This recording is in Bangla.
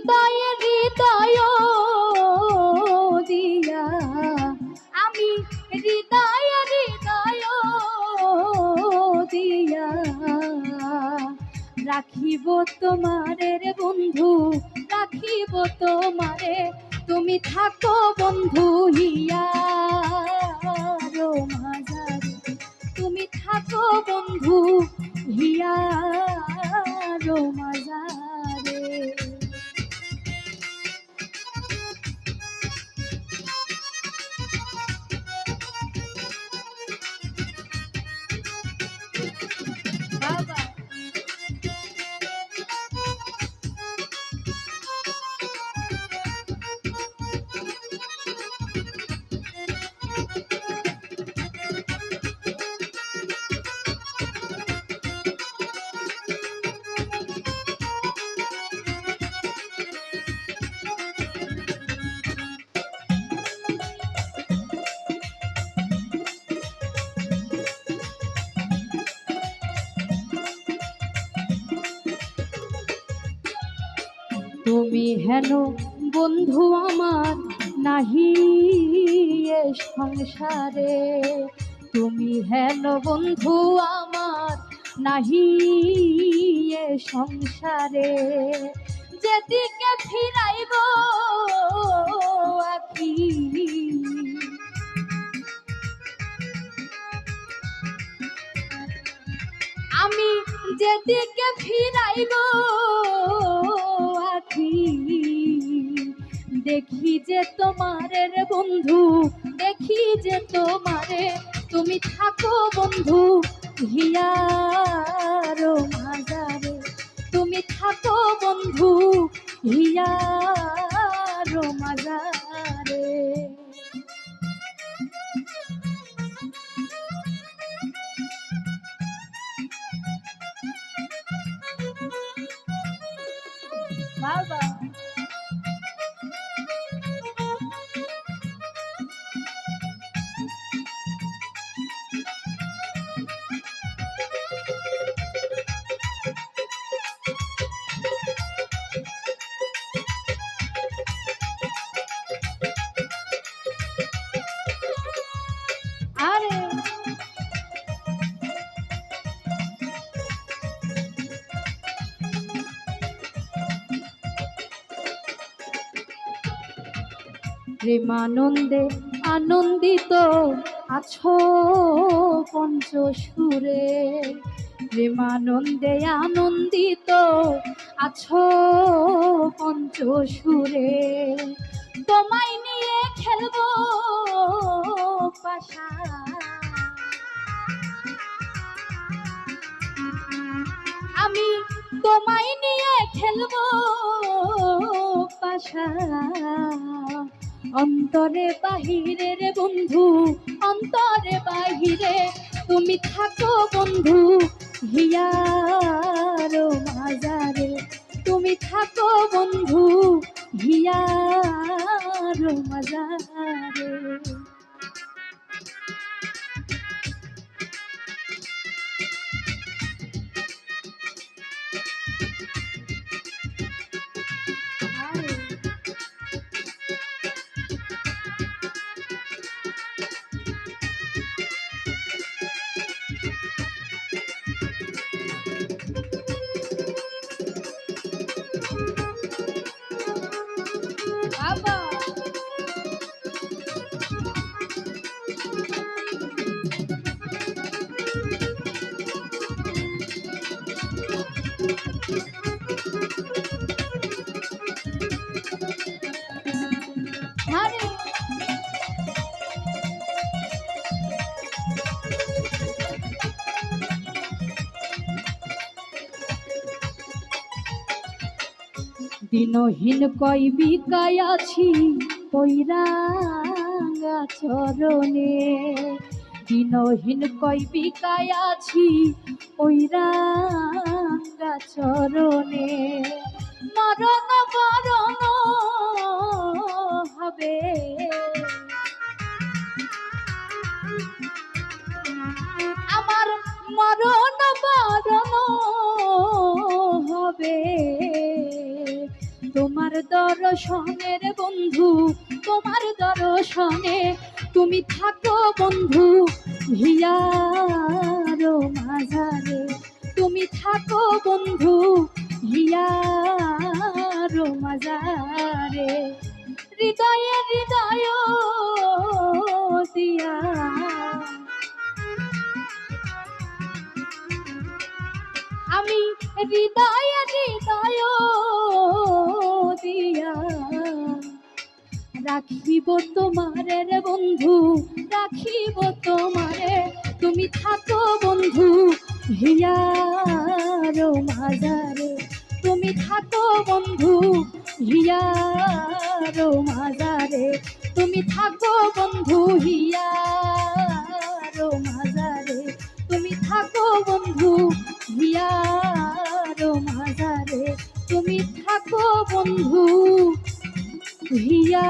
হৃদয়ে হৃদয় দিয়া, আমি হৃদয়ে হৃদয় দিয়া রাখিব তোমারে রে বন্ধু, রাখিব তোমারে। তুমি থাকো বন্ধু হিয়া মাঝারে, তুমি থাকো বন্ধু হিয়া মাঝারে। বাবা তুমি হেন বন্ধু আমার নাহি এ সংসারে, তুমি হেন বন্ধু আমার নাহি এ সংসারে। যেদিকে ফিরাইব আখি, আমি যেদিকে ফিরাইব আখি, দেখি যে তোমারে রে বন্ধু, দেখি যে তোমারে। তুমি থাকো বন্ধু হিয়ার মাঝারে, তুমি থাকো বন্ধু হিয়ার মাঝারে। বাবা আরে প্রেমানন্দে আনন্দিত আছো পঞ্চসুরে, প্রেমানন্দে আনন্দিত আছো পঞ্চসুরে। তোমায় নিয়ে খেলবো পাশা, আমি তোমায় নিয়ে খেলবো পাশা। অন্তরে বাহিরে রে বন্ধু, অন্তরে বাহিরে তুমি থাকো বন্ধু হিয়ার মাঝারে, তুমি থাকো বন্ধু হিয়ার মাঝারে। বাবা আরে দিনহীন কই বিকায় আছি পৈরাঙ্গা চরণে, দিনহীন কই বিকায় আছি পৈরাঙ্গা চরণে। মরণ বরণ হবে, আমার মরণ বরণ হবে। তোমার দর্শনের বন্ধু, তোমার দর্শনে তুমি থাকো বন্ধু হিয়ার মাঝারে, তুমি থাকো বন্ধু হিয়ার মাঝারে। হৃদয়ে হৃদয় দিয়া আমি হৃদয়ে হৃদয় দিয়া রাখিব তোমারে রে বন্ধু, রাখিব তোমারে, তুমি থাকো বন্ধু হিয়ার মাঝারে, তুমি থাকো বন্ধু হিয়ার মাঝারে, তুমি থাকো বন্ধু হিয়ার মাঝারে, তুমি থাকো বন্ধু হিয়ার মাঝারে, তুমি থাকো বন্ধু হিয়া